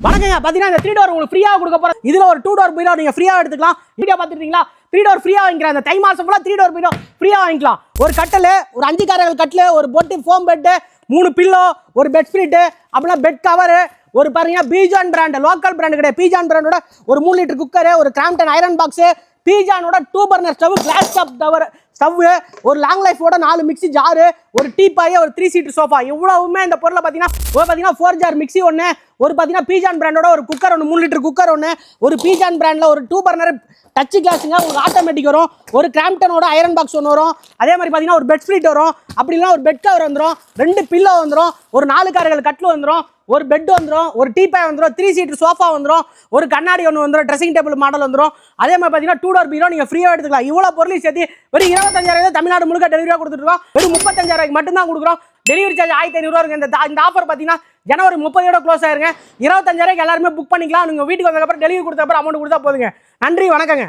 வணக்கங்க. பாத்தீங்கன்னா இந்த 3 டோர் உங்களுக்கு ஃப்ரீயா கொடுக்க போறோம். இதுல ஒரு 2 டோர் பீரோ நீங்க ஃப்ரீயா எடுத்துக்கலாம். வீடியோ பாத்துட்டீங்களா? 3 டோர் ஃப்ரீயா வாங்கிக்கலாம். அந்த தை மாசம் ஃபுல்லா 3 டோர் பீரோ ஃப்ரீயா வாங்கிக்கலாம். ஒரு கட்டல், ஒரு 5 காரர்கள் கட்டல், ஒரு பொட்டு ஃபோம் பெட், 3 பில்லோ, ஒரு பெட் ஸ்ப்ரிட், அப்புறம் பெட் கவர், ஒரு பாருங்க பீஜான் பிராண்ட், லோக்கல் பிராண்ட் கிடையாது, பீஜான் பிராண்டோட ஒரு 3 லிட்டர் குக்கர், ஒரு கிராம்ப்டன் ஐரன் பாக்ஸ், பீஜானோட 2 burner stove, glass top stove, ஒரு லாங் லைஃபோட 4 மிக்ஸி ஜாரு, ஒரு டீபாய், ஒரு 3 சீட் சோஃபா, இவ்வளவுமே இந்த பொருளை பார்த்தீங்கன்னா 4 ஜார் மிக்ஸி ஒன்று, ஒரு பார்த்தீங்கன்னா பீஜான் பிராண்டோட ஒரு குக்கர் ஒன்று, 3 லிட்டர் குக்கர் ஒன்று, ஒரு பீஜான் பிராண்டில் ஒரு 2 பர்னர் டச் கிளாஸுங்க, உங்களுக்கு ஆட்டோமேட்டிக் வரும், ஒரு கிராம்ப்டனோட ஐரன் பாக்ஸ் ஒன்று வரும், அதே மாதிரி பார்த்தீங்கன்னா ஒரு பெட் ஸ்ப்ரிட் வரும், அப்படி இல்லைனா ஒரு பெட் கவர் வந்துடும், 2 பில்லோ வந்துடும், ஒரு 4 காரர்கள் கட்டில் வந்துடும், ஒரு பெட் வந்துடும், ஒரு டீபாய் வந்துடும், 3 சீட் சோஃபா வந்துடும், ஒரு கண்ணாடி ஒன்று வந்துடும், ட்ரெஸ்ஸிங் டேபிள் மாடல் வந்துடும். அதே மாதிரி பார்த்தீங்கன்னா 2 டோர் பீரோ நீங்கள் ஃப்ரீயாக எடுத்துக்கலாம். இவ்வளோ பொருளையும் சேர்த்து வெறும் 25,000 தமிழ்நாடு முழுக்க டெலிவரியாக கொடுத்துருக்கோம். வெறும் 35,000 மட்டும்தான் கொடுக்குறோம். டெலிவரி சார்ஜ் 1,500 இருக்கு. இந்த ஆஃபர் பார்த்தீங்கன்னா ஜனவரி 30 க்ளோஸ் ஆயிருங்க. 25,000 எல்லாருமே புக் பண்ணிக்கலாம். நீங்கள் வீட்டுக்கு வந்ததுக்கப்புறம் டெலிவரி கொடுத்தப்பறம் அமௌண்ட் கொடுத்தா போதுங்க. நன்றி, வணக்கங்க.